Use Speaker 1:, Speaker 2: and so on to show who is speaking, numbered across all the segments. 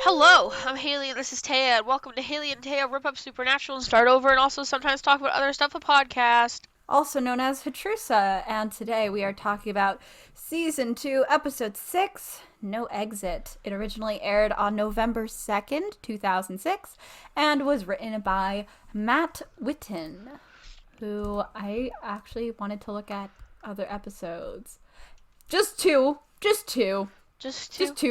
Speaker 1: Hello, I'm Haley and this is Taya, and welcome to Haley and Taya Rip Up Supernatural and Start Over, and also sometimes talk about other stuff, a podcast.
Speaker 2: Also known as HATRUSA, and today we are talking about Season 2, Episode 6, No Exit. It originally aired on November 2nd, 2006, and was written by Matt Whitten, who I actually wanted to look at other episodes. Just two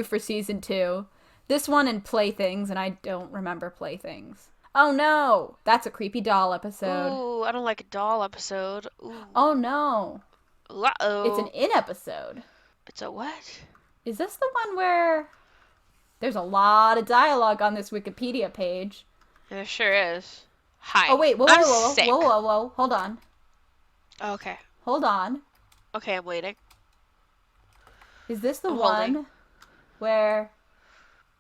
Speaker 2: for Season 2. This one and Playthings, and I don't remember Playthings. Oh no! That's a creepy doll episode.
Speaker 1: Ooh, I don't like a doll episode. Ooh.
Speaker 2: Oh no!
Speaker 1: Uh-oh.
Speaker 2: It's an in episode.
Speaker 1: It's a what?
Speaker 2: Is this the one where there's a lot of dialogue on this Wikipedia page?
Speaker 1: There sure is. Hi.
Speaker 2: Oh wait,
Speaker 1: I'm sick.
Speaker 2: whoa, hold on.
Speaker 1: Okay.
Speaker 2: Hold on.
Speaker 1: Okay, I'm waiting.
Speaker 2: Is this the
Speaker 1: I'm
Speaker 2: one
Speaker 1: holding.
Speaker 2: where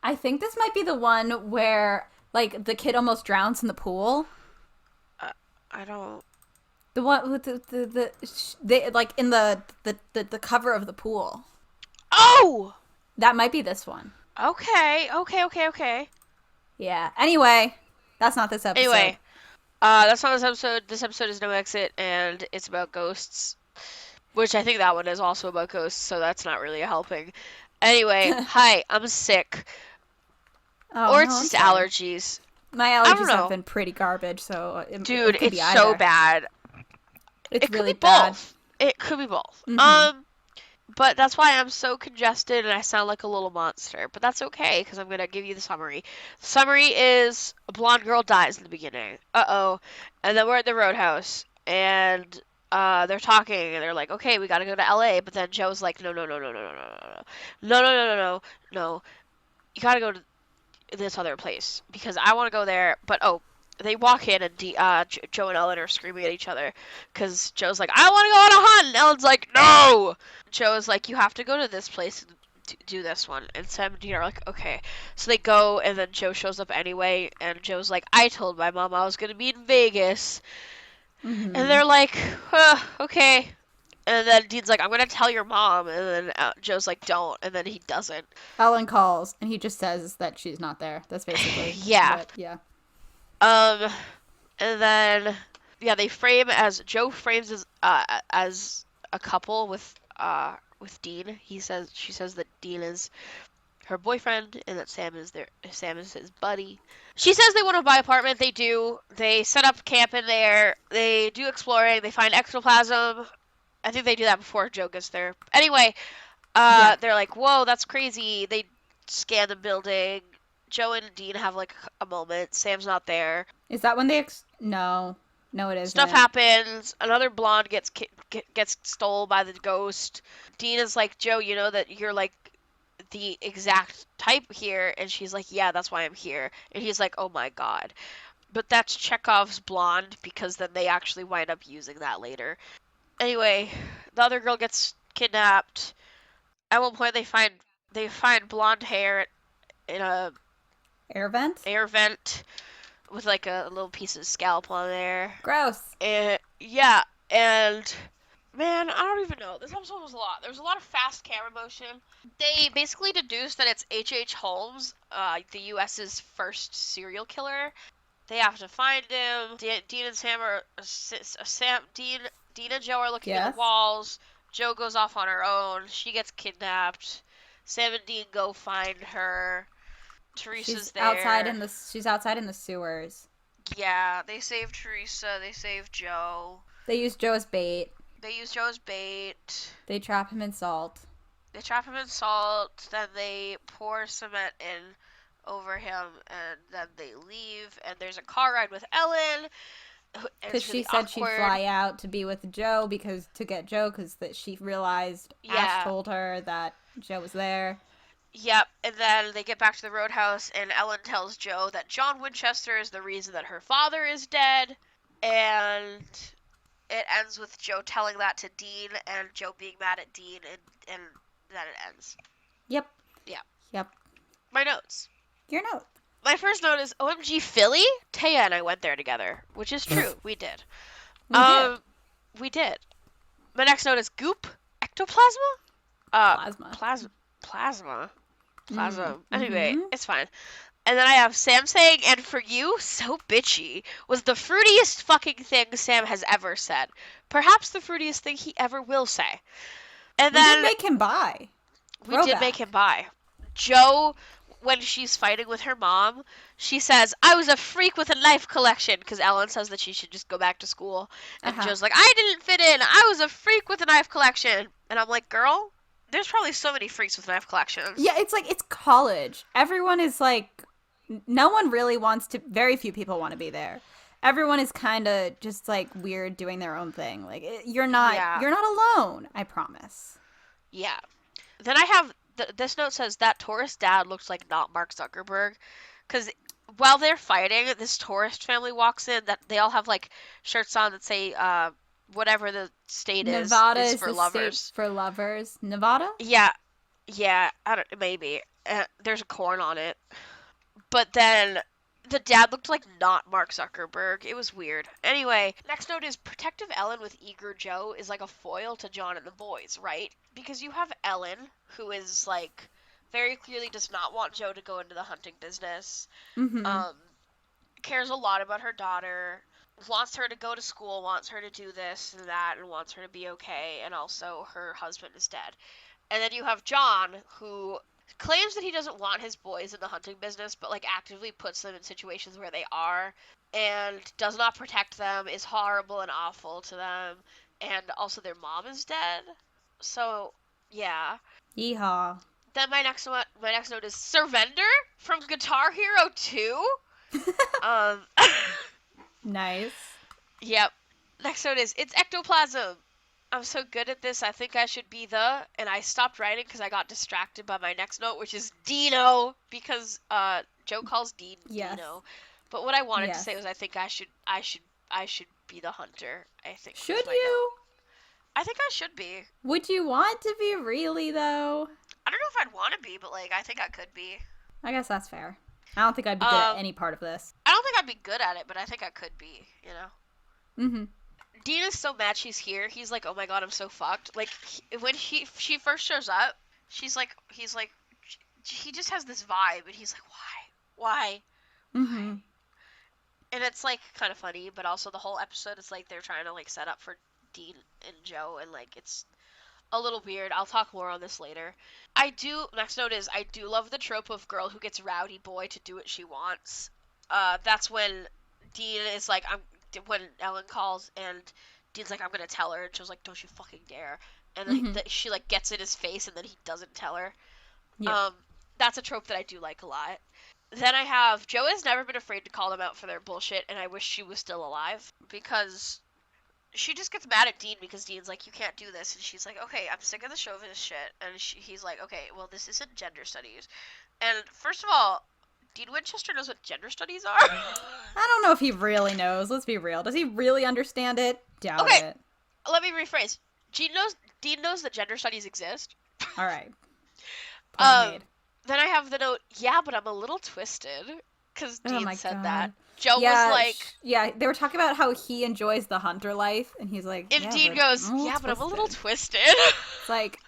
Speaker 2: I think this might be the one where like the kid almost drowns in the pool?
Speaker 1: I don't.
Speaker 2: The one with the like in the cover of the pool.
Speaker 1: Oh!
Speaker 2: That might be this one.
Speaker 1: Okay.
Speaker 2: Yeah. Anyway, that's not this episode.
Speaker 1: Anyway, that's not this episode. This episode is No Exit, and it's about ghosts. Which I think that one is also about ghosts, so that's not really helping. Anyway, hi, I'm sick.
Speaker 2: Oh,
Speaker 1: Or
Speaker 2: no,
Speaker 1: it's
Speaker 2: I'm
Speaker 1: just
Speaker 2: sorry.
Speaker 1: allergies.
Speaker 2: My
Speaker 1: I don't
Speaker 2: allergies
Speaker 1: know.
Speaker 2: have been pretty garbage, so
Speaker 1: Dude,
Speaker 2: it could
Speaker 1: it's
Speaker 2: be
Speaker 1: so
Speaker 2: either.
Speaker 1: bad.
Speaker 2: It's
Speaker 1: It could
Speaker 2: really
Speaker 1: be
Speaker 2: bad.
Speaker 1: both. It could be both.
Speaker 2: Mhm.
Speaker 1: But that's why I'm so congested and I sound like a little monster. But that's okay, because I'm gonna give you the summary. The summary is a blonde girl dies in the beginning. Uh-oh. And then we're at the roadhouse, and they're talking, and they're like, okay, we gotta go to LA. But then Joe's like, no. No. You gotta go to this other place, because I want to go there. But, oh, they walk in, and Joe and Ellen are screaming at each other, because Joe's like, I want to go on a hunt, and Ellen's like, no! Joe's like, you have to go to this place and do this one, and Sam and Dean are like, okay. So they go, and then Joe shows up anyway, and Joe's like, I told my mom I was going to be in Vegas,
Speaker 2: Mhm.
Speaker 1: and they're like, okay. And then Dean's like, I'm going to tell your mom, and then Joe's like, don't, and then he doesn't.
Speaker 2: Ellen calls, and he just says that she's not there. That's basically
Speaker 1: Yeah.
Speaker 2: Yeah.
Speaker 1: And then, yeah, Joe frames as a couple with Dean. She says that Dean is her boyfriend and that Sam is his buddy. She says they want to buy an apartment. They do. They set up camp in there. They do exploring. They find ectoplasm. I think they do that before Joe gets there. Anyway, they're like, whoa, that's crazy. They scan the building. Joe and Dean have like a moment. Sam's not there.
Speaker 2: Is that when they No, it isn't.
Speaker 1: Stuff happens. Another blonde gets stole by the ghost. Dean is like, Joe, you know that you're like the exact type here, and she's like, yeah, that's why I'm here. And he's like, oh my god. But that's Chekhov's blonde, because then they actually wind up using that later. Anyway, the other girl gets kidnapped. At one point, they find blonde hair in a
Speaker 2: Air vent?
Speaker 1: with like a little piece of scalp on there.
Speaker 2: Gross.
Speaker 1: And yeah, and man, I don't even know. This episode was a lot. There was a lot of fast camera motion. They basically deduced that it's H.H. Holmes, the U.S.'s first serial killer. They have to find him. Dean and Dean and Joe are looking at the walls. Joe goes off on her own. She gets kidnapped. Sam and Dean go find her. Teresa's there.
Speaker 2: She's outside in the sewers.
Speaker 1: Yeah, they save Teresa. They save Joe.
Speaker 2: They use Joe as bait.
Speaker 1: They
Speaker 2: trap him in salt.
Speaker 1: Then they pour cement in over him, and then they leave. And there's a car ride with Ellen.
Speaker 2: Because she said she'd fly out to be with Joe because she realized Ash told her that Joe was there.
Speaker 1: Yep, and then they get back to the roadhouse, and Ellen tells Joe that John Winchester is the reason that her father is dead, and it ends with Joe telling that to Dean, and Joe being mad at Dean, and then it ends.
Speaker 2: Yep.
Speaker 1: Yeah.
Speaker 2: Yep.
Speaker 1: My notes.
Speaker 2: Your note.
Speaker 1: My first note is, OMG Philly? Taya and I went there together, which is true. We did. We did. My next note is goop? Ectoplasma?
Speaker 2: Plasma.
Speaker 1: Plasma? Anyway,
Speaker 2: Mm-hmm.
Speaker 1: it's fine. And then I have Sam saying, and for you, so bitchy, was the fruitiest fucking thing Sam has ever said. Perhaps the fruitiest thing he ever will say. And
Speaker 2: We did
Speaker 1: then
Speaker 2: make him buy.
Speaker 1: we did make
Speaker 2: Throwback.
Speaker 1: him buy. Joe, when she's fighting with her mom, she says, I was a freak with a knife collection, because Ellen says that she should just go back to school. And
Speaker 2: Uh-huh.
Speaker 1: Joe's like, I didn't fit in. I was a freak with a knife collection. And I'm like, girl, there's probably so many freaks with knife
Speaker 2: Yeah,
Speaker 1: collections.
Speaker 2: it's like it's college. Everyone is like no one really wants to very few people want to be there. Everyone is kind of just like weird doing their own thing. Like
Speaker 1: Yeah,
Speaker 2: you're not alone, I promise.
Speaker 1: yeah. Then I have this note says that tourist dad looks like not Mark Zuckerberg, because while they're fighting, this tourist family walks in that they all have like shirts on that say whatever the state
Speaker 2: Nevada
Speaker 1: is
Speaker 2: is
Speaker 1: for
Speaker 2: the state
Speaker 1: lovers.
Speaker 2: for lovers. Nevada?
Speaker 1: Yeah, yeah, I don't maybe. There's a corn on it, but then the dad looked like not Mark Zuckerberg. It was weird. Anyway, next note is protective Ellen with eager Joe is like a foil to John and the boys, right? Because you have Ellen, who is like very clearly does not want Joe to go into the hunting business.
Speaker 2: Mm-hmm.
Speaker 1: Um, cares a lot about her daughter, wants her to go to school, wants her to do this and that, and wants her to be okay. And also, her husband is dead. And then you have John, who claims that he doesn't want his boys in the hunting business, but like actively puts them in situations where they are, and does not protect them, is horrible and awful to them, and also their mom is dead. So yeah.
Speaker 2: Yeehaw.
Speaker 1: Then my next note is Surrender from Guitar Hero 2. Um,
Speaker 2: Nice.
Speaker 1: yep. Next note is it's ectoplasm. I'm so good at this. I think I should be and I stopped writing because I got distracted by my next note, which is Dino, because Joe calls Dean
Speaker 2: Yes.
Speaker 1: Dino. But what I wanted to
Speaker 2: Yes.
Speaker 1: say was I should be the hunter. I think was
Speaker 2: Should
Speaker 1: my note.
Speaker 2: you?
Speaker 1: I think I should be.
Speaker 2: Would you want to be really though?
Speaker 1: I don't know if I'd want to be, but like I think I could be.
Speaker 2: I guess that's fair. I don't think I'd be good at
Speaker 1: Um,
Speaker 2: any part of this.
Speaker 1: I don't think I'd be good at it, but I think I could be. You know.
Speaker 2: Mm-hmm.
Speaker 1: Dean is so mad she's here. He's like, "Oh my god, I'm so fucked." Like when she first shows up, he's like, he just has this vibe, and he's like, why,
Speaker 2: Mm-hmm.
Speaker 1: why? And it's like kind of funny, but also the whole episode is like they're trying to like set up for Dean and Joe, and like it's a little weird. I'll talk more on this later. Next note is I do love the trope of girl who gets rowdy boy to do what she wants. That's when Dean is like, when Ellen calls and Dean's like, I'm gonna tell her, and she's like, don't you fucking dare. And then
Speaker 2: Mm-hmm.
Speaker 1: she like gets in his face, and then he doesn't tell her.
Speaker 2: Yep.
Speaker 1: Um, that's a trope that I do like a lot. Then I have Joe has never been afraid to call them out for their bullshit, and I wish she was still alive, because she just gets mad at Dean because Dean's like, you can't do this, and she's like, okay, I'm sick of the chauvinist shit, and he's like, okay, well, this isn't gender studies, and first of all, Dean Winchester knows what gender studies are.
Speaker 2: I don't know if he really knows. Let's be real. Does he really understand it? Doubt
Speaker 1: Okay,
Speaker 2: it.
Speaker 1: let me rephrase. Dean knows that gender studies exist.
Speaker 2: All right. Point
Speaker 1: Um,
Speaker 2: made.
Speaker 1: then I have the note, yeah, but I'm a little twisted, because
Speaker 2: Oh
Speaker 1: Dean
Speaker 2: my
Speaker 1: said that.
Speaker 2: god.
Speaker 1: Joe was
Speaker 2: Yeah,
Speaker 1: like,
Speaker 2: yeah. They were talking about how he enjoys the hunter life, and he's like,
Speaker 1: and
Speaker 2: "Yeah,
Speaker 1: Dean
Speaker 2: but
Speaker 1: goes,
Speaker 2: I'm a little
Speaker 1: yeah, but I'm a little
Speaker 2: twisted."
Speaker 1: twisted.
Speaker 2: It's like,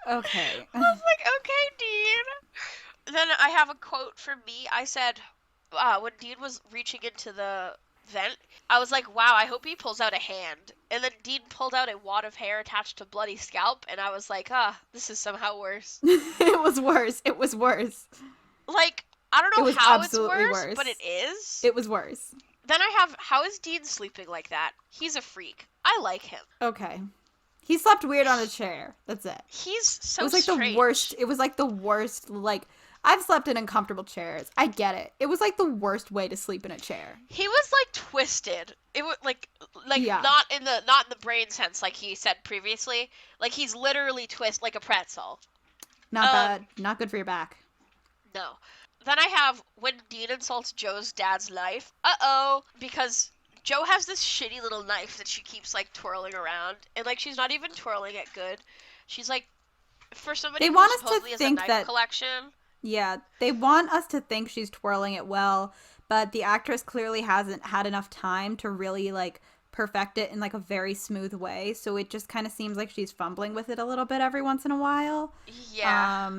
Speaker 2: okay.
Speaker 1: I was like, okay, Dean. Then I have a quote from me. I said, when Dean was reaching into the vent, I was like, wow, I hope he pulls out a hand. And then Dean pulled out a wad of hair attached to bloody scalp, and I was like, this is somehow worse.
Speaker 2: It was worse. It was worse.
Speaker 1: Like, I don't
Speaker 2: It
Speaker 1: know
Speaker 2: was
Speaker 1: how it's
Speaker 2: absolutely
Speaker 1: worse,
Speaker 2: worse.
Speaker 1: but it is.
Speaker 2: It was worse.
Speaker 1: Then I have, how is Dean sleeping like that? He's a freak. I like him.
Speaker 2: Okay. He slept weird on a chair. That's it.
Speaker 1: He's so
Speaker 2: It was like
Speaker 1: strange.
Speaker 2: the worst. It was like the worst. Like, I've slept in uncomfortable chairs. I get it. It was like the worst way to sleep in a chair.
Speaker 1: He was like twisted. It was like
Speaker 2: Yeah.
Speaker 1: not in the brain sense like he said previously. Like he's literally twist like a pretzel.
Speaker 2: Not
Speaker 1: Um,
Speaker 2: bad. Not good for your back.
Speaker 1: No. Then I have when Dean insults Joe's dad's knife. Because Joe has this shitty little knife that she keeps like twirling around, and like she's not even twirling it good. She's like, for somebody
Speaker 2: They
Speaker 1: who
Speaker 2: want us to
Speaker 1: supposedly has a
Speaker 2: think
Speaker 1: knife
Speaker 2: that
Speaker 1: collection.
Speaker 2: Yeah, they want us to think she's twirling it well, but the actress clearly hasn't had enough time to really like perfect it in like a very smooth way. So it just kind of seems like she's fumbling with it a little bit every once in a while.
Speaker 1: Yeah.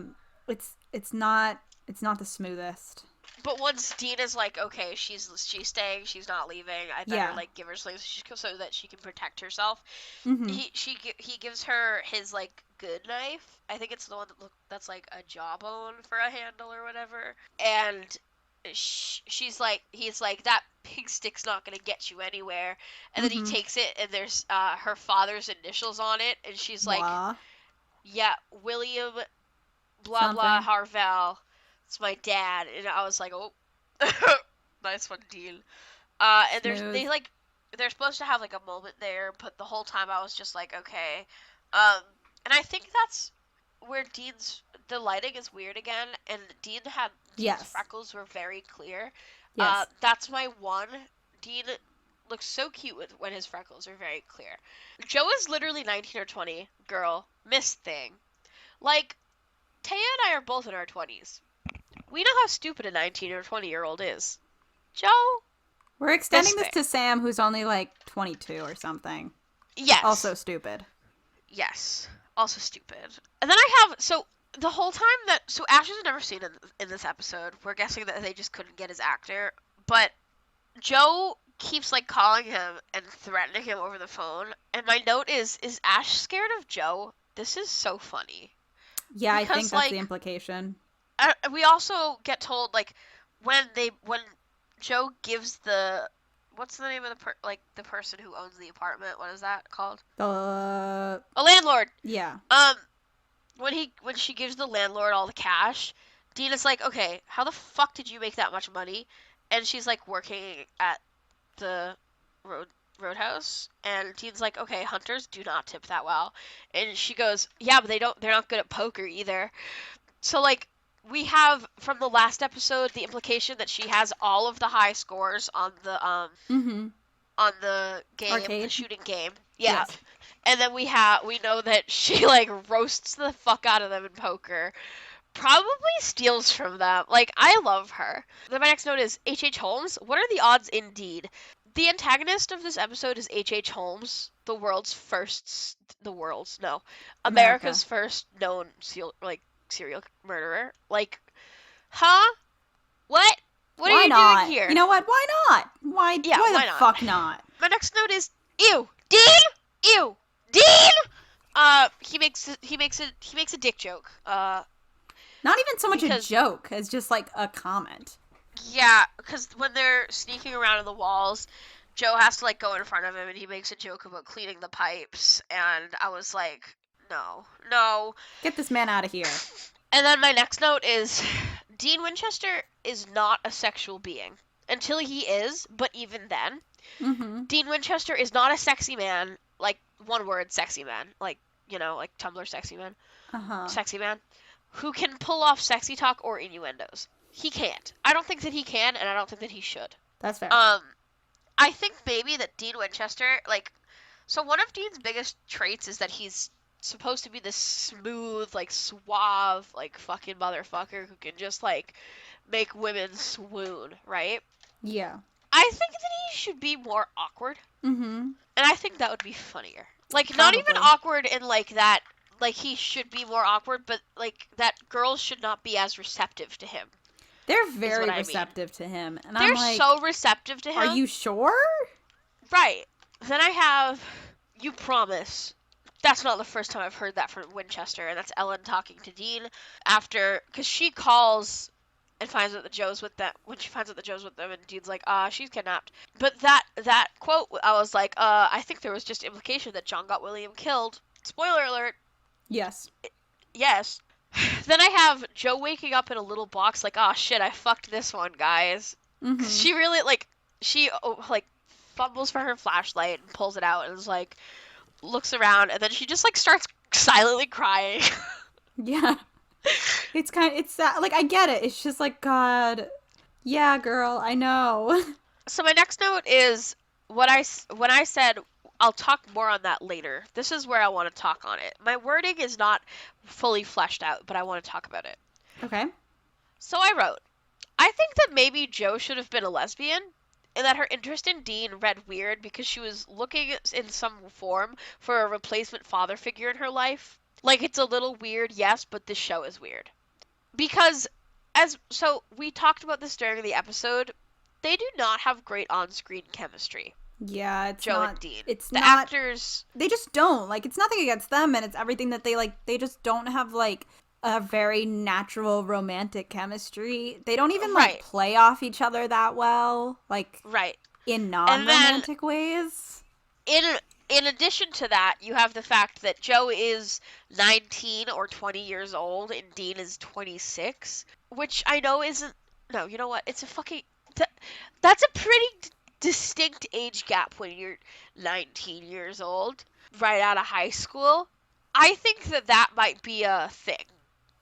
Speaker 2: It's it's not the smoothest.
Speaker 1: But once Dean is like, okay, she's staying, she's not leaving. I better
Speaker 2: Yeah.
Speaker 1: like give her slings so that she can protect herself.
Speaker 2: Mhm.
Speaker 1: He gives her his like good knife. I think it's the one that's like a jawbone for a handle or whatever. And she's like, he's like, that pig stick's not gonna get you anywhere. And then he
Speaker 2: Mhm.
Speaker 1: takes it, and there's her father's initials on it, and she's like,
Speaker 2: Blah.
Speaker 1: yeah, William blah blah
Speaker 2: Something.
Speaker 1: Harvell. It's my dad, and I was like, oh, nice one, Dean. And
Speaker 2: Smooth.
Speaker 1: they're supposed to have like a moment there, but the whole time I was just like, okay. Um, and I think that's where the lighting is weird again, and Dean's
Speaker 2: Yes.
Speaker 1: freckles were very clear.
Speaker 2: Yes.
Speaker 1: That's my one. Dean looks so cute when his freckles are very clear. Joe is literally 19 or 20, girl, Miss Thing. Like, Taya and I are both in our 20s. We know how stupid a 19 or 20-year-old is. Joe,
Speaker 2: We're
Speaker 1: Miss
Speaker 2: extending this
Speaker 1: Thing.
Speaker 2: to Sam, who's only like 22 or something. Also
Speaker 1: Yes.
Speaker 2: stupid.
Speaker 1: Yes. Also stupid. And then so the whole time Ash is never seen in this episode. We're guessing that they just couldn't get his actor, but Joe keeps like calling him and threatening him over the phone. And my note is Ash scared of Joe? This is so funny
Speaker 2: Yeah, I think
Speaker 1: because
Speaker 2: that's the
Speaker 1: like
Speaker 2: implication.
Speaker 1: we also get told like when Joe gives what's the name of the person who owns the apartment? What is that called?
Speaker 2: The
Speaker 1: A landlord.
Speaker 2: yeah.
Speaker 1: Um, when she gives the landlord all the cash, Dina's like, okay, how the fuck did you make that much money? And she's like working at the road roadhouse, and Dean's like, okay, hunters do not tip that well, and she goes, yeah, but they're not good at poker either. So like we have from the last episode the implication that she has all of the high scores
Speaker 2: Mhm.
Speaker 1: on the game, the
Speaker 2: Arcade.
Speaker 1: shooting game. Yeah.
Speaker 2: Yes.
Speaker 1: And then we know that she like roasts the fuck out of them in poker. Probably steals from them. Like I love her. Then my next note is H.H. Holmes. What are the odds indeed? The antagonist of this episode is H.H. Holmes, the world's no,
Speaker 2: America.
Speaker 1: America's first known serial murderer. Like, huh? What? What are
Speaker 2: Why
Speaker 1: you doing
Speaker 2: not? You
Speaker 1: here?
Speaker 2: know what? Why not? Why
Speaker 1: Yeah,
Speaker 2: why the
Speaker 1: why not?
Speaker 2: fuck not?
Speaker 1: My next note is ew, Dean, ew, Dean. He makes a dick joke.
Speaker 2: Not even so much a
Speaker 1: Because
Speaker 2: joke as just like a comment.
Speaker 1: yeah, because when they're sneaking around in the walls, Joe has to like go in front of him, and he makes a joke about cleaning the pipes, and I was like, no, no.
Speaker 2: Get this man out of here.
Speaker 1: And then my next note is Dean Winchester is not a sexual being until he is, but even then,
Speaker 2: Mhm.
Speaker 1: Dean Winchester is not a sexy man, like one word sexy man, like like Tumblr
Speaker 2: Uh-huh.
Speaker 1: sexy man, who can pull off sexy talk or innuendos. He can't. I don't think that he can, and I don't think that he should.
Speaker 2: That's fair.
Speaker 1: Um, I think maybe that Dean Winchester, so one of Dean's biggest traits is that he's supposed to be this smooth, like suave, like fucking motherfucker who can just like make women swoon, right?
Speaker 2: Yeah.
Speaker 1: I think that he should be more awkward,
Speaker 2: Mhm.
Speaker 1: and I think that would be funnier. Like not even
Speaker 2: Probably.
Speaker 1: awkward in like that. Like he should be more awkward, but like that girls should not be as receptive to him.
Speaker 2: They're
Speaker 1: Is what
Speaker 2: very
Speaker 1: I mean.
Speaker 2: receptive to him. And I'm
Speaker 1: They're
Speaker 2: like,
Speaker 1: so receptive to
Speaker 2: are
Speaker 1: him.
Speaker 2: you sure?
Speaker 1: Right. Then I have you promise. That's not the first time I've heard that from Winchester, and that's Ellen talking to Dean after, because she calls and finds out that Joe's with them. When she finds out that Joe's with them, and Dean's like, she's kidnapped. But that quote, I was like, I think there was just implication that John got William killed. Spoiler alert.
Speaker 2: Yes.
Speaker 1: Yes. Then I have Joe waking up in a little box, like, shit, I fucked this one, guys. Because
Speaker 2: Mhm.
Speaker 1: she really she fumbles for her flashlight and pulls it out and is like looks around, and then she just like starts silently crying.
Speaker 2: Yeah. It's like I get it. It's just like god. Yeah, girl, I know.
Speaker 1: So my next note is when I said I'll talk more on that later. This is where I want to talk on it. My wording is not fully fleshed out, but I want to talk about it.
Speaker 2: Okay.
Speaker 1: So I wrote, I think that maybe Jo should have been a lesbian, and that her interest in Dean read weird because she was looking in some form for a replacement father figure in her life. Like, it's a little weird, yes, but this show is weird. because so we talked about this during the episode, they do not have great on-screen chemistry.
Speaker 2: Yeah,
Speaker 1: Joe and Dean.
Speaker 2: it's
Speaker 1: The
Speaker 2: not,
Speaker 1: actors,
Speaker 2: they just don't. Like, it's nothing against them, and it's everything that they like. They just don't have like a very natural romantic chemistry. They don't even like
Speaker 1: right,
Speaker 2: play off each other that well, like
Speaker 1: right.
Speaker 2: in
Speaker 1: And then
Speaker 2: non-romantic ways.
Speaker 1: in in addition to that, you have the fact that Joe is 19 or 20 years old and Dean is 26, which I know isn't. No, you know what? It's a fucking. That, that's a pretty distinct age gap when you're 19 years old, right out of high school. I think that that might be a thing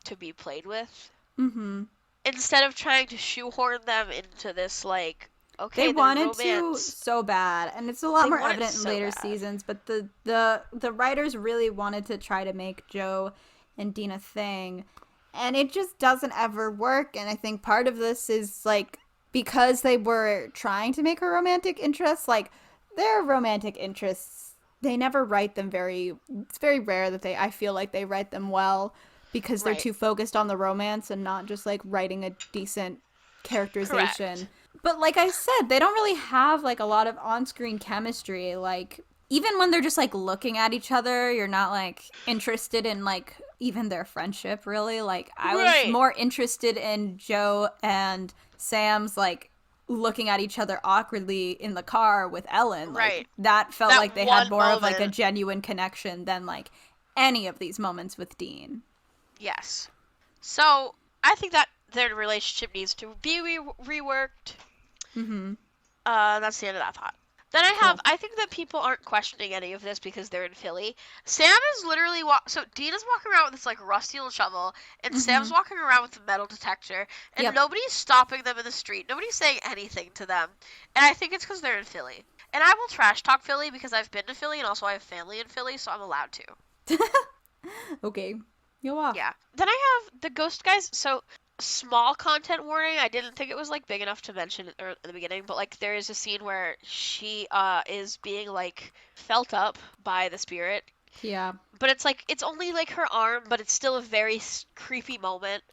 Speaker 1: to be played with.
Speaker 2: Mm-hmm.
Speaker 1: Instead of trying to shoehorn them into this, like,
Speaker 2: They
Speaker 1: okay, they're
Speaker 2: wanted to
Speaker 1: romance.
Speaker 2: so bad, and it's a lot
Speaker 1: They
Speaker 2: more
Speaker 1: want it
Speaker 2: evident in
Speaker 1: so
Speaker 2: later
Speaker 1: bad.
Speaker 2: seasons. But the writers really wanted to try to make Joe and Dean a thing, and it just doesn't ever work. And I think part of this is like because they were trying to make her romantic interests, like their romantic interests, they never write them very. It's very rare that they. I feel like they write them well because they're
Speaker 1: Right.
Speaker 2: too focused on the romance and not just like writing a decent characterization.
Speaker 1: Correct.
Speaker 2: But like I said, they don't really have like a lot of on-screen chemistry. Like even when they're just like looking at each other, you're not like interested in like even their friendship really. Like I was
Speaker 1: Right.
Speaker 2: more interested in Joe and Sam's like looking at each other awkwardly in the car with Ellen. Like
Speaker 1: Right.
Speaker 2: that felt
Speaker 1: That
Speaker 2: like they had
Speaker 1: one
Speaker 2: more of like a
Speaker 1: moment.
Speaker 2: genuine connection than like any of these moments with Dean.
Speaker 1: Yes. So, I think that their relationship needs to be reworked.
Speaker 2: Mm-hmm.
Speaker 1: That's the end of that thought. Then
Speaker 2: Cool.
Speaker 1: I think that people aren't questioning any of this because they're in Philly. Sam is literally so Dean is walking around with this like rusty old shovel, and
Speaker 2: Mm-hmm.
Speaker 1: Sam's walking around with a metal detector, and
Speaker 2: Yep.
Speaker 1: nobody's stopping them in the street. Nobody's saying anything to them, and I think it's because they're in Philly. And I will trash talk Philly because I've been to Philly and also I have family in Philly, so I'm allowed to.
Speaker 2: Okay. Go off.
Speaker 1: Yeah. Then I have the ghost guys. So small content warning. I didn't think it was like big enough to mention at the beginning, but like there is a scene where she is being like felt up by the spirit,
Speaker 2: Yeah.
Speaker 1: but it's like it's only like her arm, but it's still a very creepy moment.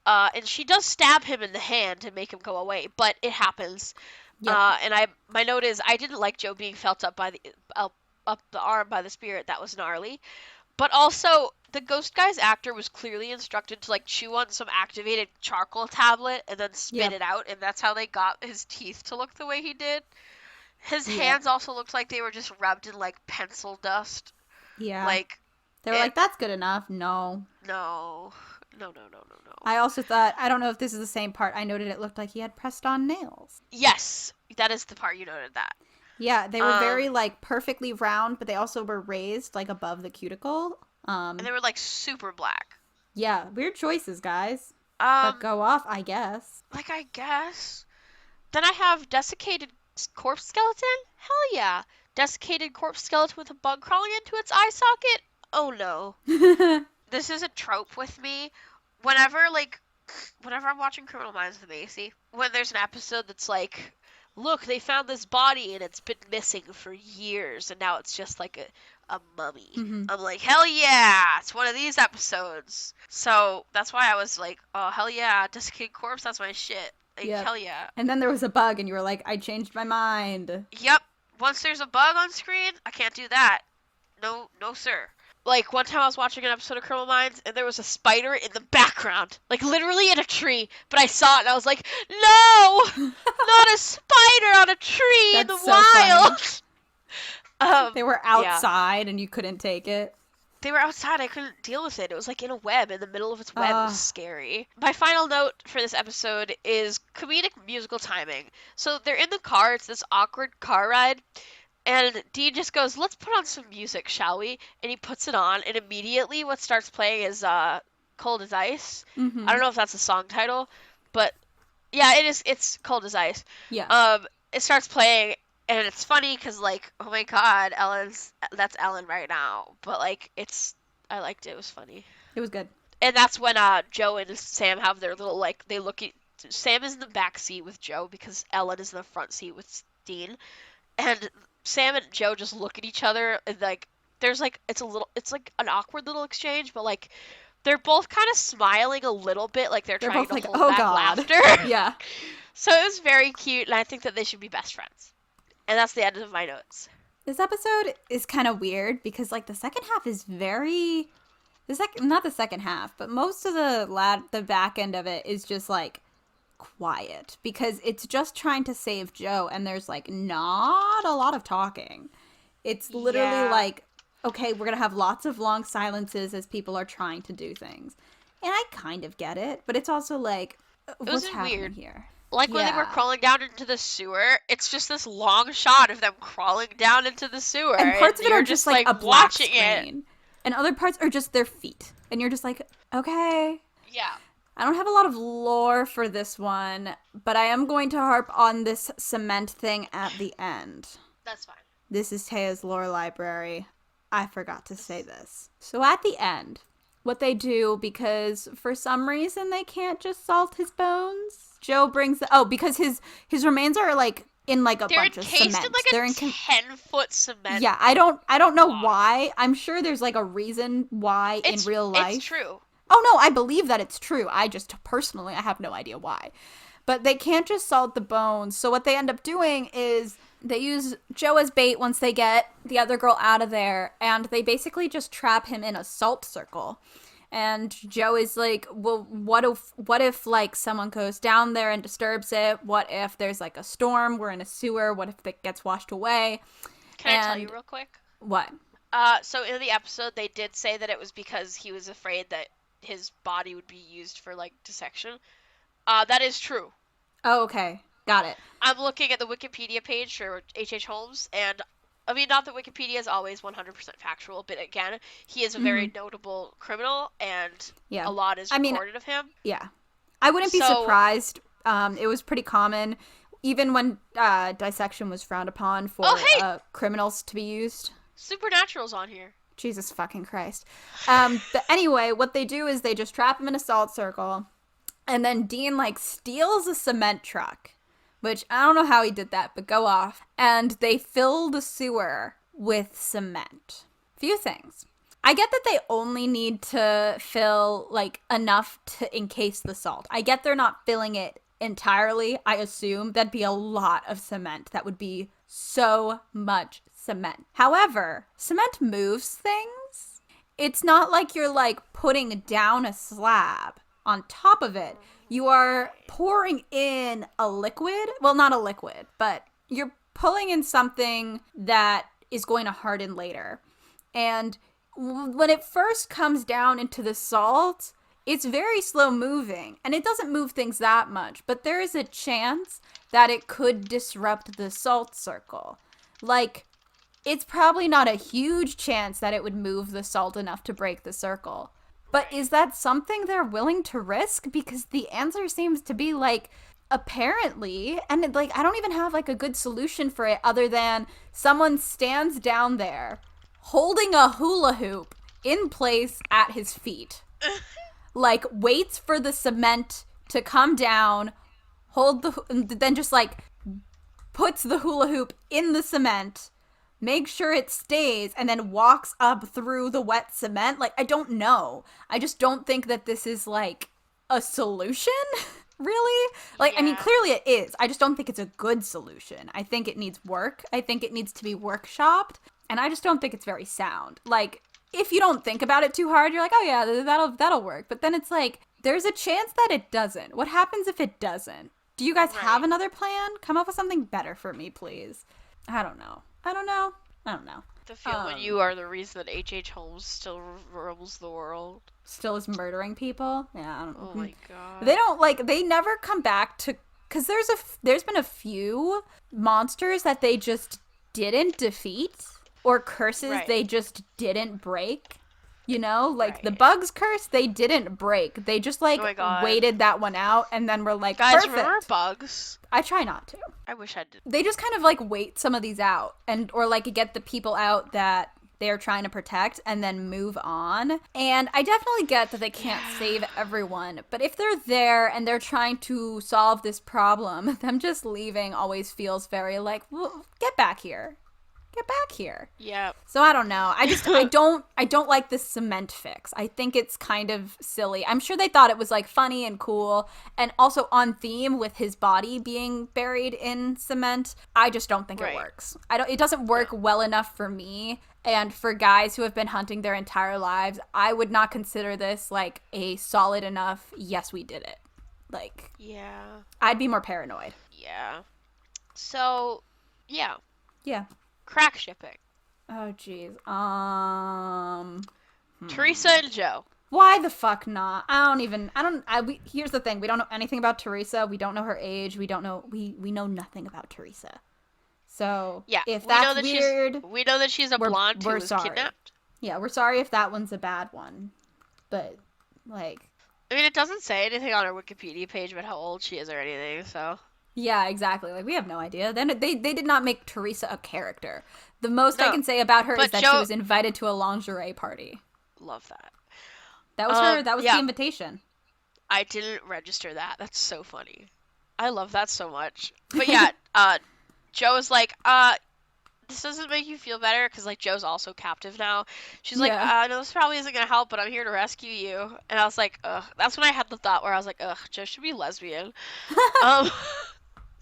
Speaker 1: And she does stab him in the hand to make him go away, but it happens.
Speaker 2: Yep.
Speaker 1: And my note is I didn't like Joe being felt up by the up the arm by the spirit. That was gnarly. But also, the Ghost Guy's actor was clearly instructed to like chew on some activated charcoal tablet and then spit
Speaker 2: Yep.
Speaker 1: it out, and that's how they got his teeth to look the way he did. His
Speaker 2: Yep.
Speaker 1: hands also looked like they were just rubbed in like pencil dust.
Speaker 2: Yeah.
Speaker 1: Like
Speaker 2: They were
Speaker 1: it.
Speaker 2: like, that's good enough. No.
Speaker 1: No, no, no, no, no, no.
Speaker 2: I also thought, I don't know if this is the same part. I noted it looked like he had pressed on nails.
Speaker 1: Yes, that is the part you noted that.
Speaker 2: Yeah, they were
Speaker 1: Um,
Speaker 2: very like perfectly round, but they also were raised like above the cuticle.
Speaker 1: and they were like super black.
Speaker 2: Yeah, weird choices, guys. But
Speaker 1: Um,
Speaker 2: go off, I guess.
Speaker 1: like I guess. Then I have desiccated corpse skeleton. Hell yeah. Desiccated corpse skeleton with a bug crawling into its eye socket. Oh no. This is a trope with me. Whenever whenever I'm watching Criminal Minds with Macy, when there's an episode that's like, look, they found this body and it's been missing for years and now it's just like a mummy.
Speaker 2: Mm-hmm.
Speaker 1: I'm like, hell yeah, it's one of these episodes. So that's why I was like, oh hell yeah, desiccated corpse, that's my shit. Like
Speaker 2: Yep.
Speaker 1: hell yeah.
Speaker 2: And then there was a bug, and you were like, I changed my mind.
Speaker 1: Yep. Once there's a bug on screen, I can't do that. No, no, sir. Like one time I was watching an episode of Criminal Minds and there was a spider in the background, like literally in a tree. But I saw it and I was like, no, not a spider on a tree in
Speaker 2: That's
Speaker 1: the
Speaker 2: so funny.
Speaker 1: wild.
Speaker 2: They were
Speaker 1: Yeah.
Speaker 2: outside, and you couldn't take it.
Speaker 1: They were outside. I couldn't deal with it. It was like in a web, in the middle of its web. It was
Speaker 2: Uh,
Speaker 1: scary. My final note for this episode is comedic musical timing. So they're in the car. It's this awkward car ride. And Dean just goes, let's put on some music, shall we? And he puts it on, and immediately what starts playing is Cold as Ice. I
Speaker 2: mm-hmm.
Speaker 1: don't know if that's a song title, but yeah, it is. It's Cold as Ice.
Speaker 2: Yeah.
Speaker 1: It starts playing, and it's funny because like, oh my God, that's Ellen right now. But like, I liked it. It was funny.
Speaker 2: It was good.
Speaker 1: And that's when Joe and Sam have their little like they look at Sam is in the back seat with Joe because Ellen is in the front seat with Dean, and Sam and Joe just look at each other and like there's like it's like an awkward little exchange, but like they're both kind of smiling a little bit, like they're
Speaker 2: They're
Speaker 1: trying
Speaker 2: both
Speaker 1: to
Speaker 2: like,
Speaker 1: hold
Speaker 2: oh
Speaker 1: back
Speaker 2: god.
Speaker 1: laughter.
Speaker 2: Yeah.
Speaker 1: So it was very cute, and I think that they should be best friends. And that's the end of my notes.
Speaker 2: This episode is kind of weird because like the second half is very not the second half, but most of the back end of it is just like quiet because it's just trying to save Joe and there's like not a lot of talking. It's literally
Speaker 1: Yeah.
Speaker 2: like, okay, we're going to have lots of long silences as people are trying to do things. And I kind of get it, but it's also like,
Speaker 1: It was
Speaker 2: what's happening
Speaker 1: weird.
Speaker 2: here?
Speaker 1: Like when they were
Speaker 2: Yeah.
Speaker 1: crawling down into the sewer, it's just this long shot of them crawling down into the sewer,
Speaker 2: And
Speaker 1: and
Speaker 2: parts of it are
Speaker 1: you're
Speaker 2: just
Speaker 1: just
Speaker 2: like
Speaker 1: like
Speaker 2: a black
Speaker 1: watching it.
Speaker 2: screen. And other parts are just their feet. And you're just like, okay.
Speaker 1: Yeah,
Speaker 2: I don't have a lot of lore for this one, but I am going to harp on this cement thing at the end.
Speaker 1: that's fine.
Speaker 2: This is Taya's lore library. I forgot to say this. So at the end, what they do, because for some reason they can't just salt his bones, Joe brings because his remains are like in like a
Speaker 1: They're
Speaker 2: bunch of
Speaker 1: encased in
Speaker 2: cement.
Speaker 1: like
Speaker 2: They're
Speaker 1: a
Speaker 2: in
Speaker 1: 10-foot cement
Speaker 2: yeah, I don't know
Speaker 1: block.
Speaker 2: why. I'm sure there's like a reason why in real
Speaker 1: It's
Speaker 2: life.
Speaker 1: true.
Speaker 2: Oh no, I believe that it's true. I just personally I have no idea why. But they can't just salt the bones. So what they end up doing is they use Joe as bait once they get the other girl out of there, and they basically just trap him in a salt circle. And Joe is like, well, what if like someone goes down there and disturbs it? What if there's like a storm? We're in a sewer. What if it gets washed away?
Speaker 1: Can I tell you
Speaker 2: And
Speaker 1: real quick?
Speaker 2: what?
Speaker 1: So in the episode, they did say that it was because he was afraid that his body would be used for like dissection. That is true.
Speaker 2: Oh, okay. Got it.
Speaker 1: I'm looking at the Wikipedia page for H.H. Holmes, and I mean, not that Wikipedia is always 100% factual, but again, he is a very notable criminal, and
Speaker 2: Yeah.
Speaker 1: a lot is
Speaker 2: I mean,
Speaker 1: recorded of him.
Speaker 2: yeah. I wouldn't be
Speaker 1: So,
Speaker 2: surprised. It was pretty common, even when dissection was frowned upon for
Speaker 1: oh hey,
Speaker 2: criminals to be used.
Speaker 1: Supernatural's on here.
Speaker 2: Jesus fucking Christ. But anyway, what they do is they just trap him in a salt circle, and then Dean like steals a cement truck, which I don't know how he did that, but go off. And they fill the sewer with cement. Few things. I get that they only need to fill like enough to encase the salt. I get they're not filling it entirely. I assume that'd be a lot of cement. That would be so much cement. However, cement moves things. It's not like you're like putting down a slab on top of it. You are pouring in a liquid. Well, not a liquid, but you're pulling in something that is going to harden later. And when it first comes down into the salt, it's very slow moving and it doesn't move things that much, but there is a chance that it could disrupt the salt circle. Like, it's probably not a huge chance that it would move the salt enough to break the circle. But is that something they're willing to risk? Because the answer seems to be like, apparently, and like I don't even have like a good solution for it other than someone stands down there holding a hula hoop in place at his feet. Like waits for the cement to come down, then just like puts the hula hoop in the cement, makes sure it stays, and then walks up through the wet cement. Like, I don't know. I just don't think that this is like a solution, really. Like, I mean,
Speaker 1: Yeah.
Speaker 2: clearly it is. I just don't think it's a good solution. I think it needs work. I think it needs to be workshopped, and I just don't think it's very sound. Like, if you don't think about it too hard, you're like, oh yeah, that'll work. But then it's like, there's a chance that it doesn't. What happens if it doesn't? Do you guys have
Speaker 1: Right.
Speaker 2: another plan? Come up with something better for me, please. I don't know.
Speaker 1: To feel when you are the reason that H.H. Holmes still rules the world.
Speaker 2: Still is murdering people. Yeah, I don't know.
Speaker 1: Oh my god.
Speaker 2: They don't like. They never come back to because there's been a few monsters that they just didn't defeat or curses
Speaker 1: Right.
Speaker 2: they just didn't break. You know, like the
Speaker 1: Right.
Speaker 2: bugs curse they didn't break. They just like
Speaker 1: Oh my God.
Speaker 2: waited that one out and then were like,
Speaker 1: Guys,
Speaker 2: perfect.
Speaker 1: remember bugs?
Speaker 2: I try not to.
Speaker 1: I wish I did.
Speaker 2: They just kind of like wait some of these out and or like get the people out that they're trying to protect and then move on. And I definitely get that they can't save everyone, but if they're there and they're trying to solve this problem, them just leaving always feels very like, well, get back here. get back here?
Speaker 1: Yeah.
Speaker 2: So I don't know. I don't like this cement fix. I think it's kind of silly. I'm sure they thought it was like funny and cool and also on theme with his body being buried in cement. I just don't think it
Speaker 1: Right.
Speaker 2: works. It doesn't work
Speaker 1: No.
Speaker 2: well enough for me. And for guys who have been hunting their entire lives, I would not consider this like a solid enough, yes, we did it. Like,
Speaker 1: Yeah.
Speaker 2: I'd be more paranoid.
Speaker 1: Yeah. So, yeah.
Speaker 2: Yeah.
Speaker 1: Crack shipping.
Speaker 2: Oh, jeez.
Speaker 1: Teresa and Joe.
Speaker 2: Why the fuck not? Here's the thing. We don't know anything about Teresa. We don't know her age. We know nothing about Teresa. So,
Speaker 1: Yeah.
Speaker 2: if that's weird,
Speaker 1: we know that she's a blonde who
Speaker 2: we're
Speaker 1: was
Speaker 2: sorry.
Speaker 1: kidnapped.
Speaker 2: Yeah, we're sorry if that one's a bad one. But, like...
Speaker 1: I mean, it doesn't say anything on her Wikipedia page about how old she is or anything, so...
Speaker 2: Yeah, exactly. Like, we have no idea. Then they did not make Teresa a character. The most
Speaker 1: No,
Speaker 2: I can say about her
Speaker 1: but
Speaker 2: is that
Speaker 1: Joe...
Speaker 2: she was invited to a lingerie party.
Speaker 1: Love that.
Speaker 2: That was her. That was the invitation.
Speaker 1: I didn't register that. That's so funny. I love that so much. But yeah, Joe is like, this doesn't make you feel better because like Joe's also captive now. She's like, no, this probably isn't gonna help, but I'm here to rescue you. And I was like, ugh. That's when I had the thought where I was like, ugh, Joe should be lesbian.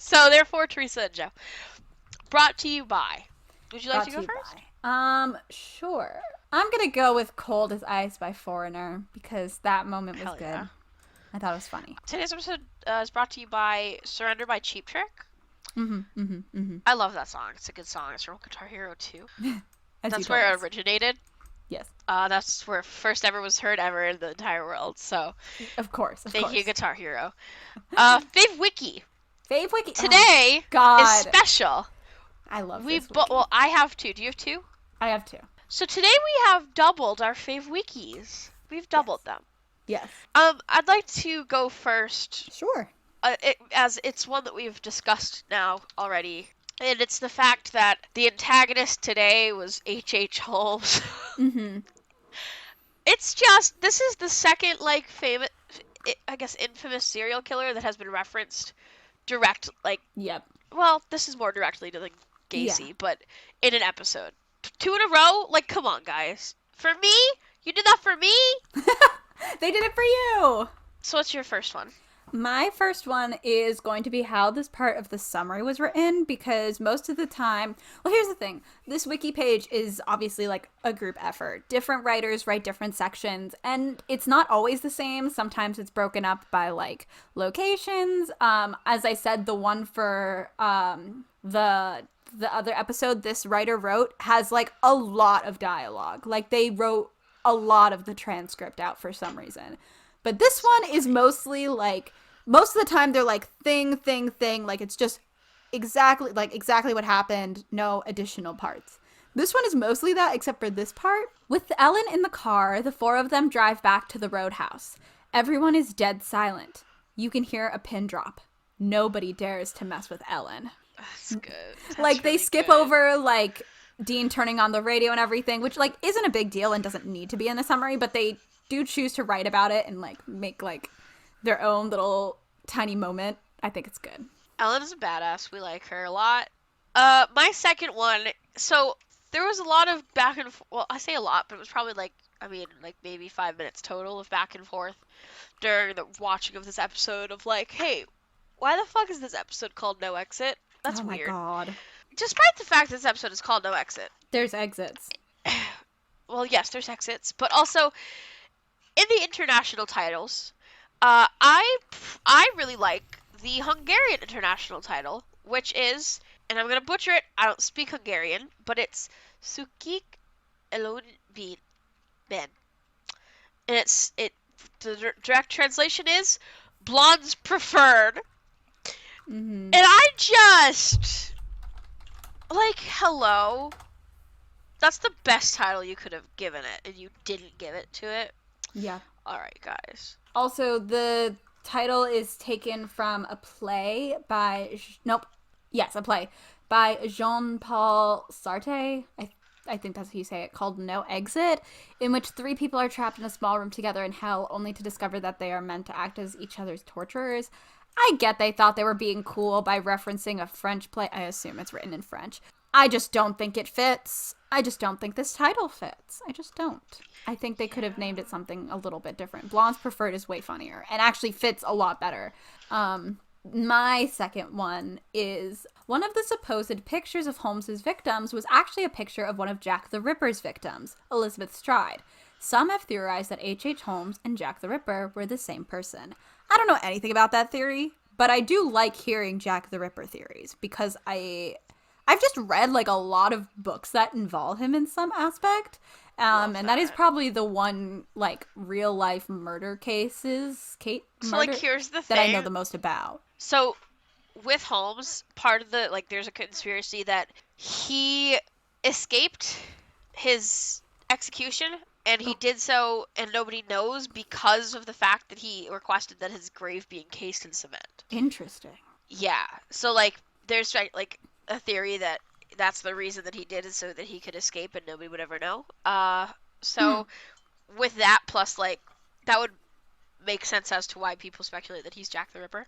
Speaker 1: So therefore, Teresa and Joe. Brought to you by. Would you like to go first?
Speaker 2: Sure. I'm gonna go with "Cold as Ice" by Foreigner because that moment was good.
Speaker 1: Yeah.
Speaker 2: I thought it was funny.
Speaker 1: Today's episode is brought to you by "Surrender" by Cheap Trick. I love that song. It's a good song. It's from Guitar Hero 2. That's where it originated.
Speaker 2: Yes.
Speaker 1: That's where first ever was heard ever in the entire world. So,
Speaker 2: of course.
Speaker 1: Thank you, Guitar Hero. Fave Wiki.
Speaker 2: Fave Wiki.
Speaker 1: Today is special.
Speaker 2: I love this wiki.
Speaker 1: Well, I have two. Do you have two?
Speaker 2: I have two.
Speaker 1: So today we have doubled our Fave Wikis. We've doubled them.
Speaker 2: Yes.
Speaker 1: I'd like to go first.
Speaker 2: Sure.
Speaker 1: As it's one that we've discussed now already. And it's the fact that the antagonist today was H.H. Holmes. It's just, this is the second, like, famous, I guess, infamous serial killer that has been referenced direct, like...
Speaker 2: Yep.
Speaker 1: Well, this is more directly to, like, Gacy, but in an episode. 2 in a row? Like, come on, guys. For me? You did that for me?
Speaker 2: They did it for you!
Speaker 1: So what's your first one?
Speaker 2: My first one is going to be how this part of the summary was written, because most of the time... Well, here's the thing. This wiki page is obviously like a group effort. Different writers write different sections, and it's not always the same. Sometimes it's broken up by, like, locations. As I said, the one for the other episode this writer wrote has, like, a lot of dialogue. Like, they wrote a lot of the transcript out for some reason. But this one is mostly, like, most of the time they're like, thing, like, it's just exactly what happened, no additional parts. This one is mostly that, except for this part. With Ellen in the car, the four of them drive back to the roadhouse. Everyone is dead silent. You can hear a pin drop. Nobody dares to mess with Ellen.
Speaker 1: That's good. That's
Speaker 2: like, they
Speaker 1: really
Speaker 2: skip
Speaker 1: good.
Speaker 2: over, like, Dean turning on the radio and everything, which, like, isn't a big deal and doesn't need to be in the summary, but they do choose to write about it and, like, make, like, their own little tiny moment. I think it's good.
Speaker 1: Ellen is a badass. We like her a lot. My second one, so there was a lot of back and forth. Well, I say a lot, but it was probably like maybe 5 minutes total of back and forth during the watching of this episode of like, hey, why the fuck is this episode called No Exit? That's weird.
Speaker 2: Oh my god.
Speaker 1: Despite the fact this episode is called No Exit.
Speaker 2: There's exits.
Speaker 1: Well, yes, there's exits, but also in the international titles, I really like the Hungarian international title, which is, and I'm gonna butcher it. I don't speak Hungarian, but it's Sukik Elon Ben, and the direct translation is blondes preferred. And I just like, hello. That's the best title you could have given it, and you didn't give it to it.
Speaker 2: Yeah.
Speaker 1: All right, guys.
Speaker 2: Also, the title is taken from a play by... a play by Jean-Paul Sartre. I think that's how you say it, called No Exit, in which 3 people are trapped in a small room together in hell, only to discover that they are meant to act as each other's torturers. I get they thought they were being cool by referencing a French play. I assume it's written in French. I just don't think it fits. I just don't think this title fits. I just don't. I think they could have named it something a little bit different. Blondes Preferred is way funnier and actually fits a lot better. My second one is one of the supposed pictures of Holmes's victims was actually a picture of one of Jack the Ripper's victims, Elizabeth Stride. Some have theorized that H.H. Holmes and Jack the Ripper were the same person. I don't know anything about that theory, but I do like hearing Jack the Ripper theories because I've just read like a lot of books that involve him in some aspect. And that is probably the one like real life murder cases, Kate
Speaker 1: So
Speaker 2: murder,
Speaker 1: like here's the
Speaker 2: that I know
Speaker 1: thing.
Speaker 2: the most about.
Speaker 1: So with Holmes, part of the like there's a conspiracy that he escaped his execution and he
Speaker 2: Oh,
Speaker 1: did so and nobody knows because of the fact that he requested that his grave be encased in cement.
Speaker 2: interesting.
Speaker 1: Yeah. So like there's like a theory that that's the reason that he did it so that he could escape and nobody would ever know. So with that plus like that would make sense as to why people speculate that he's Jack the Ripper.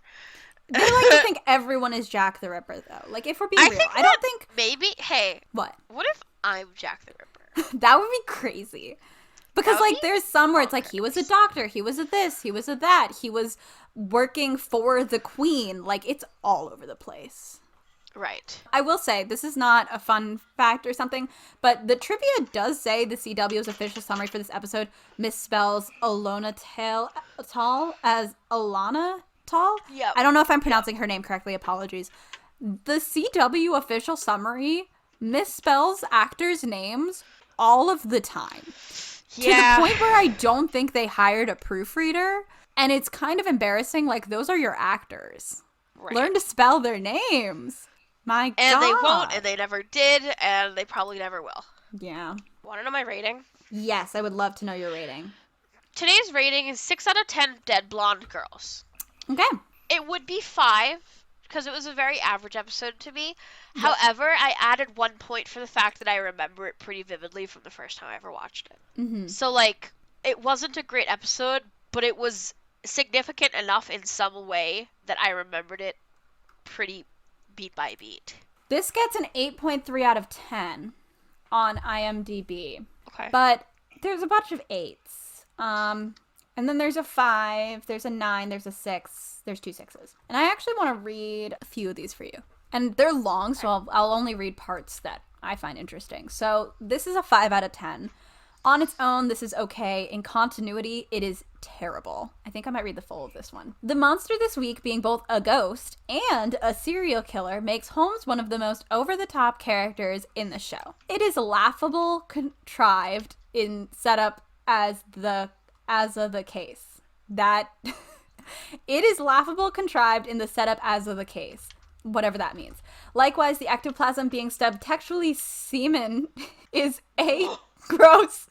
Speaker 2: They like to think everyone is Jack the Ripper, though. Like, if we're being
Speaker 1: I
Speaker 2: real,
Speaker 1: think
Speaker 2: I
Speaker 1: that
Speaker 2: don't think.
Speaker 1: maybe. Hey,
Speaker 2: What?
Speaker 1: what if I'm Jack the Ripper?
Speaker 2: That would be crazy. Because,
Speaker 1: That would
Speaker 2: like,
Speaker 1: be
Speaker 2: there's some where it's like he was a
Speaker 1: bonkers.
Speaker 2: doctor, he was a this, he was a that, he was working for the queen. Like, it's all over the place.
Speaker 1: Right.
Speaker 2: I will say, this is not a fun fact or something, but the trivia does say the CW's official summary for this episode misspells Alona Tal as Alana Tal.
Speaker 1: Yep.
Speaker 2: I don't know if I'm pronouncing her name correctly. Apologies. The CW official summary misspells actors' names all of the time.
Speaker 1: Yeah.
Speaker 2: To the point where I don't think they hired a proofreader. And it's kind of embarrassing. Like, those are your actors.
Speaker 1: Right.
Speaker 2: Learn to spell their names. My God.
Speaker 1: And they won't, and they never did, and they probably never will.
Speaker 2: Yeah.
Speaker 1: Want to know my rating?
Speaker 2: Yes, I would love to know your rating.
Speaker 1: Today's rating is 6 out of 10 dead blonde girls.
Speaker 2: Okay.
Speaker 1: It would be 5 because it was a very average episode to me. Yeah. However, I added 1 point for the fact that I remember it pretty vividly from the first time I ever watched it.
Speaker 2: Mm-hmm.
Speaker 1: So, like, it wasn't a great episode, but it was significant enough in some way that I remembered it pretty beat by beat.
Speaker 2: This gets an 8.3 out of 10 on IMDb.
Speaker 1: Okay.
Speaker 2: But there's a bunch of 8s. And then there's a 5, there's a 9, there's a 6, there's 2 6s. And I actually want to read a few of these for you. And they're long, so I'll only read parts that I find interesting. So this is a 5 out of 10. On its own, this is okay. In continuity, it is terrible. I think I might read the full of this one. The monster this week being both a ghost and a serial killer makes Holmes one of the most over-the-top characters in the show. It is laughable, contrived in setup as the case. That it is laughable, contrived in the setup as of the case. Whatever that means. Likewise, the ectoplasm being subtextually semen is a gross.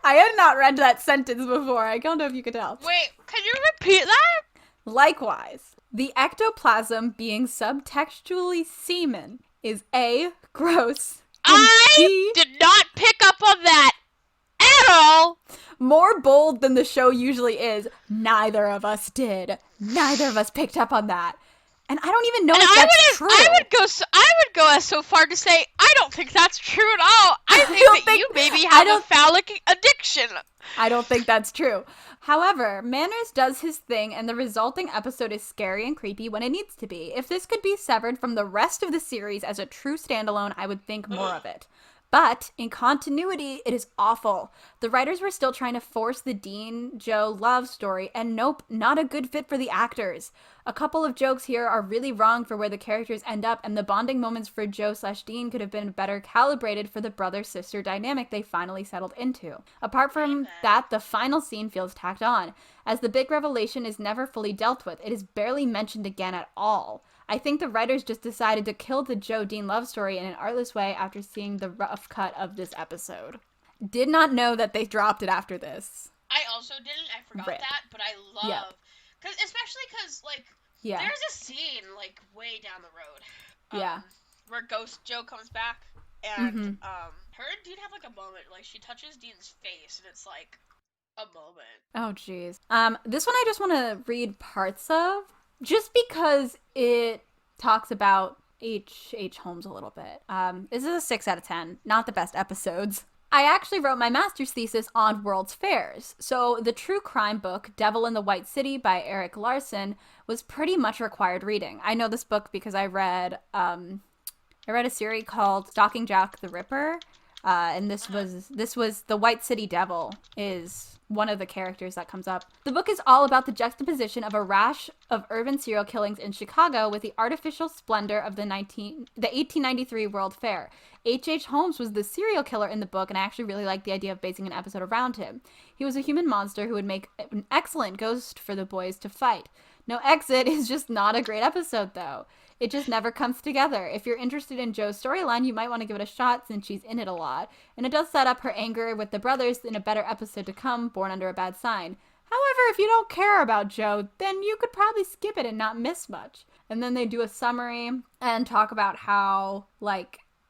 Speaker 2: I had not read that sentence before. I don't know if you could tell.
Speaker 1: Wait, can you repeat that?
Speaker 2: Likewise, the ectoplasm being subtextually semen is A, gross, and
Speaker 1: I
Speaker 2: B,
Speaker 1: did not pick up on that at all.
Speaker 2: more bold than the show usually is. Neither of us did. Neither of us picked up on that. And I don't even know if that's true.
Speaker 1: I would go as so far to say I don't think that's true at all. I think that you maybe have a phallic addiction.
Speaker 2: I don't think that's true. However, Manners does his thing, and the resulting episode is scary and creepy when it needs to be. If this could be severed from the rest of the series as a true standalone, I would think more of it. But in continuity, it is awful. The writers were still trying to force the Dean-Joe love story, and nope, not a good fit for the actors. A couple of jokes here are really wrong for where the characters end up, and the bonding moments for Joe/Dean could have been better calibrated for the brother-sister dynamic they finally settled into. Apart from that, the final scene feels tacked on. As the big revelation is never fully dealt with, it is barely mentioned again at all. I think the writers just decided to kill the Joe Dean love story in an artless way after seeing the rough cut of this episode. Did not know that they dropped it after this.
Speaker 1: I also didn't. I forgot that, but I love, especially because like there's a scene like way down the road, where Ghost Joe comes back, and her and Dean have like a moment. Like she touches Dean's face, and it's like a moment.
Speaker 2: Oh jeez. This one I just want to read parts of. Just because it talks about H. Holmes a little bit. This is a 6 out of 10. Not the best episodes. I actually wrote my master's thesis on World's Fairs. So the true crime book, Devil in the White City by Eric Larson, was pretty much required reading. I know this book because I read a series called Stalking Jack the Ripper. And this was the White City Devil is one of the characters that comes up. The book is all about the juxtaposition of a rash of urban serial killings in Chicago with the artificial splendor of the 1893 World Fair. H. Holmes was the serial killer in the book, and I actually really liked the idea of basing an episode around him. He was a human monster who would make an excellent ghost for the boys to fight. No Exit is just not a great episode, though. It just never comes together. If you're interested in Jo's storyline, you might want to give it a shot since she's in it a lot. And it does set up her anger with the brothers in a better episode to come, Born Under a Bad Sign. However, if you don't care about Jo, then you could probably skip it and not miss much. And then they do a summary and talk about how,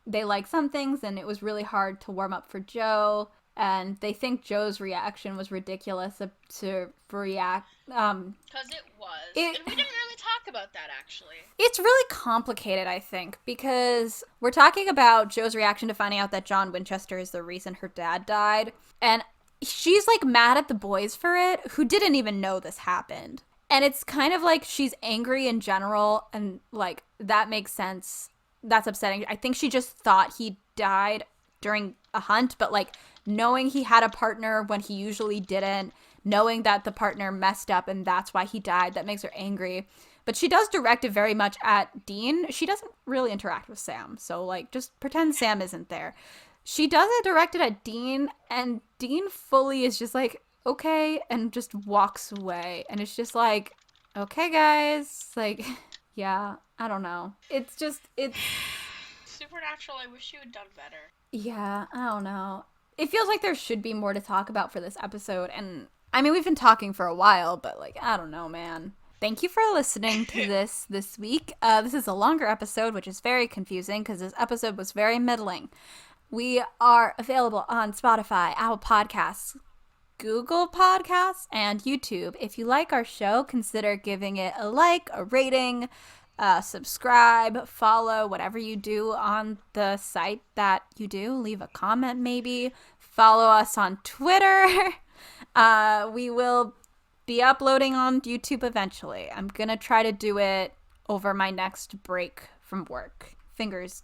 Speaker 2: they like some things and it was really hard to warm up for Jo. And they think Jo's reaction was ridiculous to react.
Speaker 1: Because it was. And we didn't really talk about that, actually.
Speaker 2: It's really complicated, I think, because we're talking about Jo's reaction to finding out that John Winchester is the reason her dad died. And she's, mad at the boys for it, who didn't even know this happened. And it's kind of like she's angry in general, and, that makes sense. That's upsetting. I think she just thought he died during a hunt, but, knowing he had a partner when he usually didn't, knowing that the partner messed up and that's why he died, that makes her angry. But she does direct it very much at Dean. She doesn't really interact with Sam, so just pretend Sam isn't there. She does it directed at Dean, and Dean fully is just okay, and just walks away. And it's just okay, guys, yeah, I don't know. It's
Speaker 1: Supernatural, I wish you had done better.
Speaker 2: Yeah, I don't know. It feels like there should be more to talk about for this episode, and I mean, we've been talking for a while, but I don't know, man. Thank you for listening to this week. This is a longer episode, which is very confusing because this episode was very middling. We are available on Spotify, Apple Podcasts, Google Podcasts, and YouTube. If you like our show, consider giving it a like, a rating, subscribe, follow, whatever you do on the site that you do. Leave a comment, maybe. Follow us on Twitter. We will be uploading on YouTube eventually. I'm gonna try to do it over my next break from work. Fingers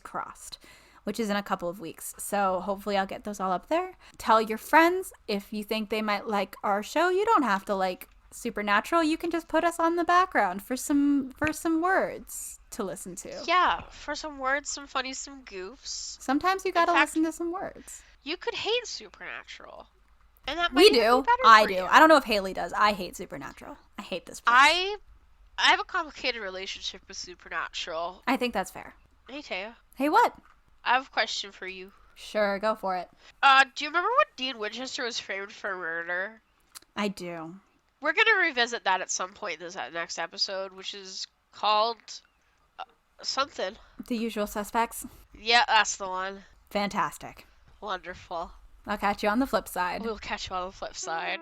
Speaker 2: crossed, which is in a couple of weeks. So hopefully I'll get those all up there. Tell your friends if you think they might like our show. You don't have to like Supernatural. You can just put us on the background for some words to listen to.
Speaker 1: Yeah, for some words, some funny, some goofs.
Speaker 2: Sometimes you gotta listen to some words.
Speaker 1: You could hate Supernatural. And that might
Speaker 2: we
Speaker 1: do.
Speaker 2: Be I do. You. I don't know if Haley does. I hate Supernatural. I hate this place.
Speaker 1: I have a complicated relationship with Supernatural.
Speaker 2: I think that's fair.
Speaker 1: Hey, Taya.
Speaker 2: Hey, what?
Speaker 1: I have a question for you.
Speaker 2: Sure, go for it.
Speaker 1: Do you remember when Dean Winchester was framed for murder?
Speaker 2: I do.
Speaker 1: We're going to revisit that at some point in this next episode, which is called something.
Speaker 2: The Usual Suspects?
Speaker 1: Yeah, that's the one.
Speaker 2: Fantastic.
Speaker 1: Wonderful.
Speaker 2: I'll catch you on the flip side.
Speaker 1: We'll catch you on the flip side.